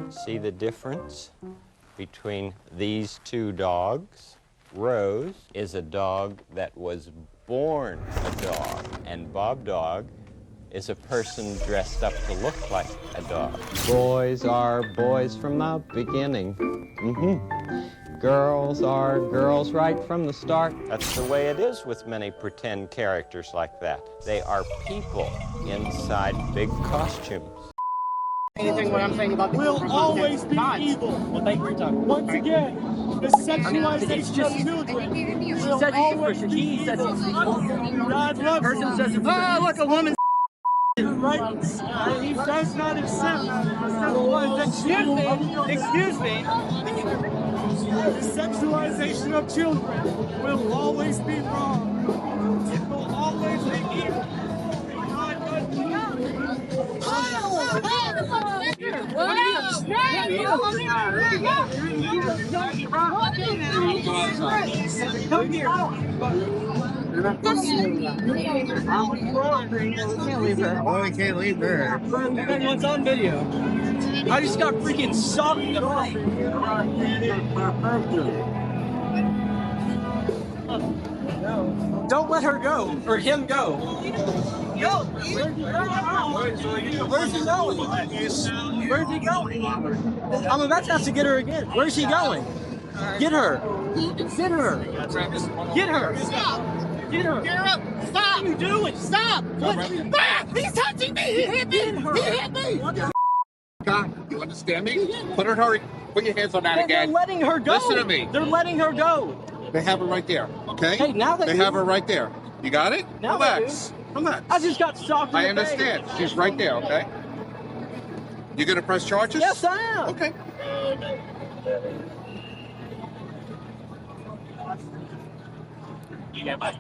See the difference between these two dogs? Rose is a dog that was born a dog, and Bob Dog is a person dressed up to look like a dog. Boys are boys from the beginning. Girls are girls right from the start. That's the way it is with many pretend characters like that. They are people inside big costumes. Anything what I'm saying about the will always be evil. Well, thank you for talking. Once again, the sexualization of children will always be evil. God loves Person says it's look, a woman. right. He does not accept Excuse me. the sexualization of children will always be wrong. It will always be evil. Come here. Oh, we can't leave her. What's on video? I just got freaking socked in the face. Don't let her go, or him go. Yo! Where's he going? Where's he going? I'm about to have to get her again. Where's he going? Get her. Get her. Get her. Get her. Get her up! Stop! What are you doing? Stop! What? Ah, he's touching me! He hit me! He hit me! God, you understand me? Put her, hurry. Put your hands on that again. They're letting her go. Listen to me. They're letting her go. They have her right there, okay? Hey, now they have her right there. You got it? Now Relax. Relax. I just got socked in I the understand. face. She's right there, okay? You gonna press charges? Yes, I am. Okay.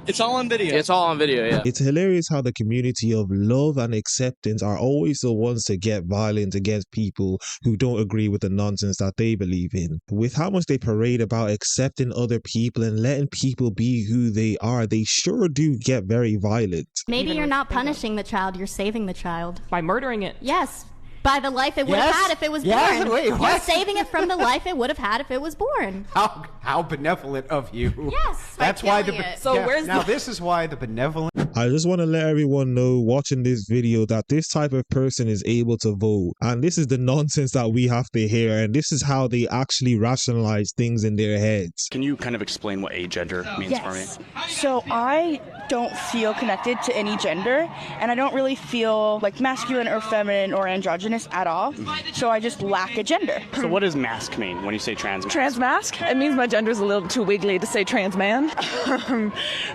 It's all on video. It's all on video, yeah. It's hilarious how the community of love and acceptance are always the ones to get violent against people who don't agree with the nonsense that they believe in. With how much they parade about accepting other people and letting people be who they are, they sure do get very violent. Maybe you're not punishing the child, you're saving the child. By murdering it. Yes. By the life it would have had if it was born. Wait, You're what? saving it from the life it would have had if it was born. How benevolent of you. Yes. That's why the where's this is why the benevolent. I just want to let everyone know watching this video that this type of person is able to vote, and this is the nonsense that we have to hear, and this is how they actually rationalize things in their heads. Can you kind of explain what agender means for me? So I don't feel connected to any gender, and I don't really feel like masculine or feminine or androgynous at all. So I just lack a gender. So what does mask mean when you say trans? Transmask? It means my gender is a little too wiggly to say trans man.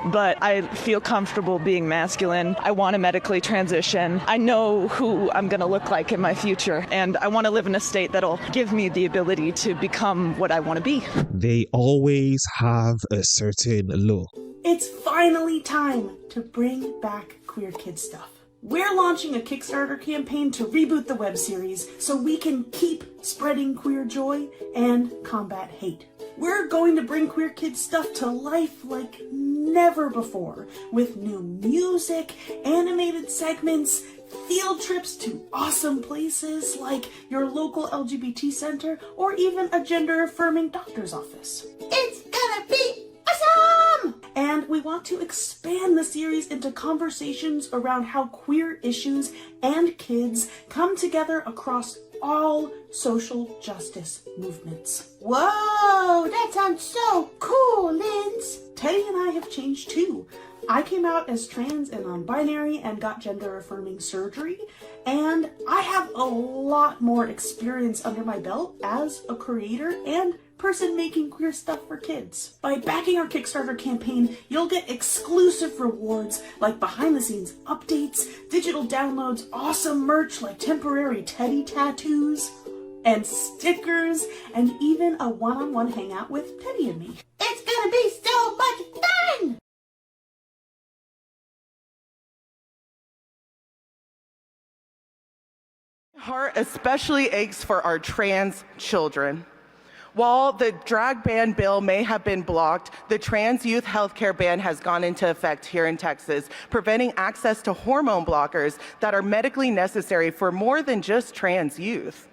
But I feel comfortable being masculine. I want to medically transition. I know who I'm going to look like in my future, and I want to live in a state that'll give me the ability to become what I want to be. They always have a certain look. It's finally time to bring back queer kid stuff. We're launching a Kickstarter campaign to reboot the web series so we can keep spreading queer joy and combat hate. We're going to bring queer kid stuff to life like never before, with new music, animated segments, field trips to awesome places like your local LGBT center or even a gender-affirming doctor's office. It's gonna be awesome! And we want to expand the series into conversations around how queer issues and kids come together across all social justice movements. Whoa, that sounds so cool, Linz! Teddy and I have changed too. I came out as trans and non-binary and got gender-affirming surgery, and I have a lot more experience under my belt as a creator and person making queer stuff for kids. By backing our Kickstarter campaign, you'll get exclusive rewards like behind-the-scenes updates, digital downloads, awesome merch like temporary teddy tattoos, and stickers, and even a one-on-one hangout with Teddy and me. It's gonna be so much fun! My heart especially aches for our trans children. While the drag ban bill may have been blocked, the trans youth healthcare ban has gone into effect here in Texas, preventing access to hormone blockers that are medically necessary for more than just trans youth.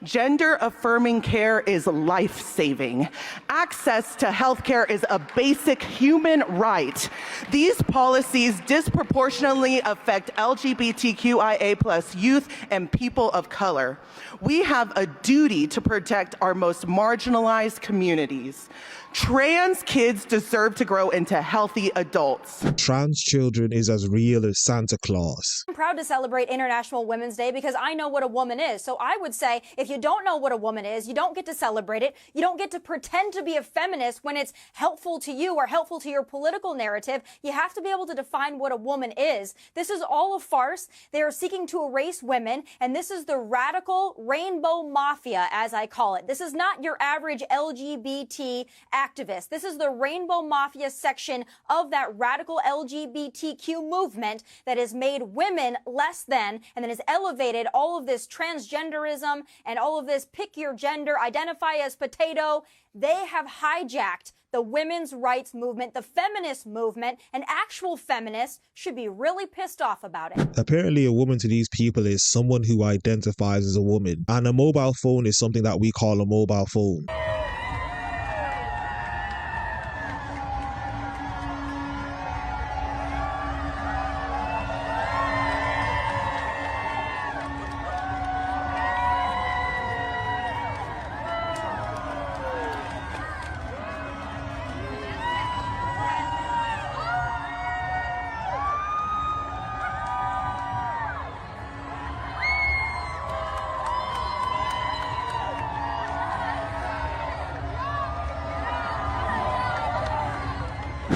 Gender-affirming care is life-saving. Access to health care is a basic human right. These policies disproportionately affect LGBTQIA+ youth and people of color. We have a duty to protect our most marginalized communities. Trans kids deserve to grow into healthy adults. Trans children is as real as Santa Claus. I'm proud to celebrate International Women's Day because I know what a woman is. So I would say if you don't know what a woman is, you don't get to celebrate it. You don't get to pretend to be a feminist when it's helpful to you or helpful to your political narrative. You have to be able to define what a woman is. This is all a farce. They are seeking to erase women, and this is the radical rainbow mafia, as I call it. This is not your average LGBT activist. This is the rainbow mafia section of that radical LGBTQ movement that has made women less than and then has elevated all of this transgenderism and all of this pick your gender, identify as potato. They have hijacked the women's rights movement, the feminist movement, and actual feminists should be really pissed off about it. Apparently, a woman to these people is someone who identifies as a woman, and a mobile phone is something that we call a mobile phone.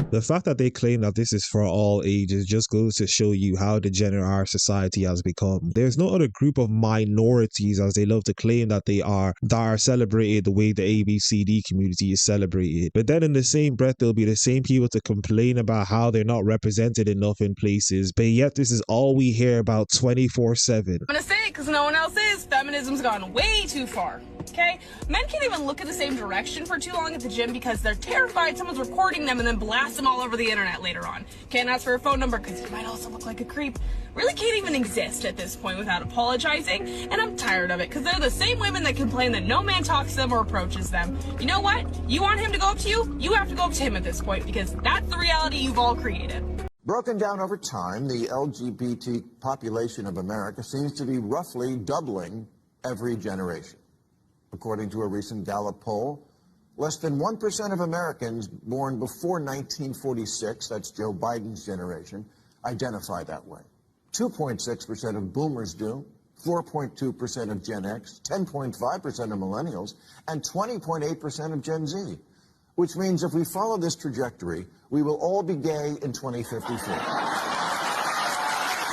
The fact that they claim that this is for all ages just goes to show you how degenerate our society has become. There's no other group of minorities, as they love to claim that they are, that are celebrated the way the ABCD community is celebrated. But then in the same breath, there'll be the same people to complain about how they're not represented enough in places, but yet this is all we hear about 24/7. I'm gonna say it because no one else is. Feminism's gone way too far. Okay? Men can't even look in the same direction for too long at the gym because they're terrified someone's recording them and then blast them all over the internet later on. Can't ask for a phone number because you might also look like a creep. Really can't even exist at this point without apologizing, and I'm tired of it because they're the same women that complain that no man talks to them or approaches them. You know what? You want him to go up to you? You have to go up to him at this point because that's the reality you've all created. Broken down over time, the LGBT population of America seems to be roughly doubling every generation. According to a recent Gallup poll, less than 1% of Americans born before 1946, that's Joe Biden's generation, identify that way. 2.6% of boomers do, 4.2% of Gen X, 10.5% of millennials, and 20.8% of Gen Z. Which means if we follow this trajectory, we will all be gay in 2054.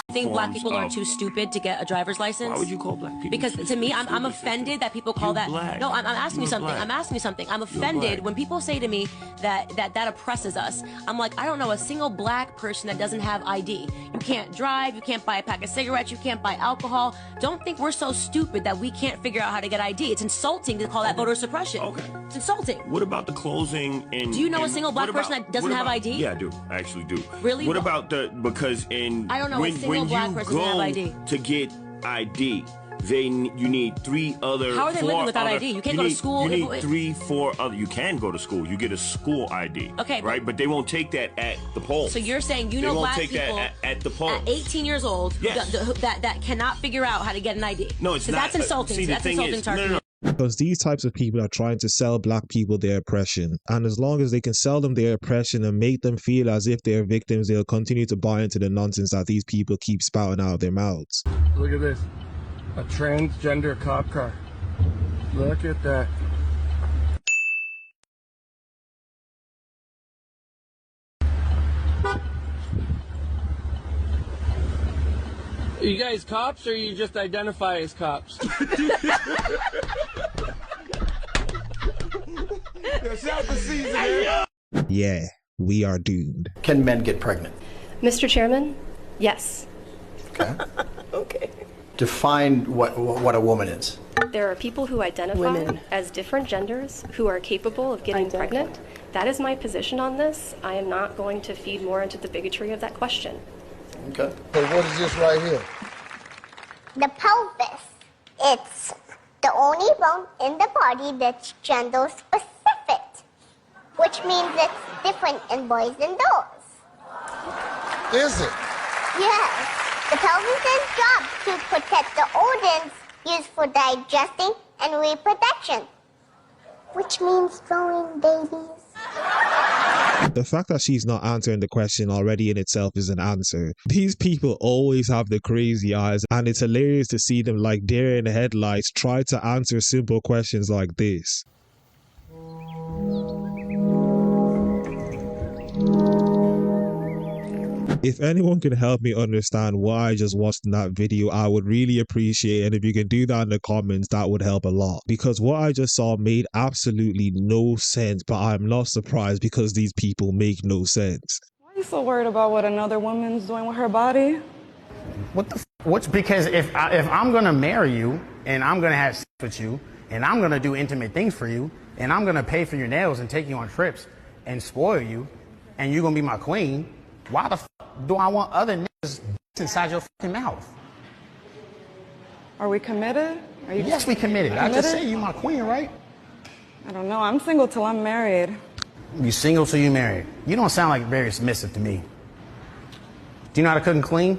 I think black people are too stupid to get a driver's license. Why would you call black people Because to me, I'm offended that people call that. black. No, I'm asking you something. black. I'm asking you something. I'm offended when people say to me that oppresses us. I'm like, I don't know a single black person that doesn't have ID. You can't drive. You can't buy a pack of cigarettes. You can't buy alcohol. Don't think we're so stupid that we can't figure out how to get ID. It's insulting to call that voter suppression. Okay. It's insulting. What about the closing and... Do you know a and single black what about- person that doesn't what have about- ID? Yeah, I do. I actually do. Really? What about the... Because in... I don't know a when, single when black you person that go have ID. to get ID, you need 3 other... How are they living four without other- ID? You can't go to need- school You if- need 3, 4 other... You can go to school. You get a school ID. Okay, right? But they won't take that at the poll. So you're saying you They know won't black take people that at the poll. at 18 years old Yes. that cannot figure out how to get an ID. No, it's 'Cause not. That's insulting. See, the That's thing insulting is, to our no, no, community. Because these types of people are trying to sell black people their oppression. And as long as they can sell them their oppression and make them feel as if they're victims, they'll continue to buy into the nonsense that these people keep spouting out of their mouths. Look at this. A transgender cop car. Look at that. Are you guys cops or you just identify as cops? Yeah, we are doomed. Can men get pregnant? Mr. Chairman, yes. Okay. Okay. Define what a woman is. There are people who identify as different genders who are capable of getting pregnant. That is my position on this. I am not going to feed more into the bigotry of that question. Okay. So what is this right here? The pelvis. It's the only bone in the body that's gender specific, which means it's different in boys and girls. Is it? Yes. The pelvis's job to protect the organs used for digesting and reproduction, which means throwing babies. The fact that she's not answering the question already in itself is an answer. These people always have the crazy eyes, and it's hilarious to see them like deer in the headlights try to answer simple questions like this. If anyone can help me understand what I just watched in that video, I would really appreciate it. And if you can do that in the comments, that would help a lot. Because what I just saw made absolutely no sense, but I'm not surprised because these people make no sense. Why are you so worried about what another woman's doing with her body? What the what's because if I'm gonna marry you and I'm gonna have sex with you and I'm gonna do intimate things for you and I'm gonna pay for your nails and take you on trips and spoil you and you're gonna be my queen, why the do I want other niggas inside your fucking mouth? Are we committed? Are you yes, we committed. I just say you my queen, right? I don't know. I'm single till I'm married. You single till you married. You don't sound like very submissive to me. Do you know how to cook and clean?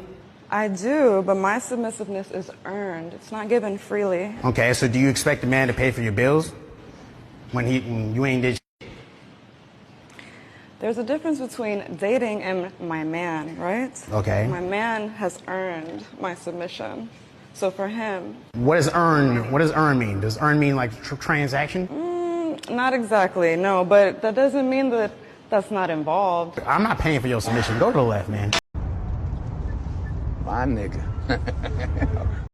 I do, but my submissiveness is earned. It's not given freely. Okay, so do you expect a man to pay for your bills when you ain't did? There's a difference between dating and my man, right? Okay. My man has earned my submission. So for him... What does earn mean? Does earn mean like transaction? Not exactly, no, but that doesn't mean that that's not involved. I'm not paying for your submission. Go to the left, man. My nigga.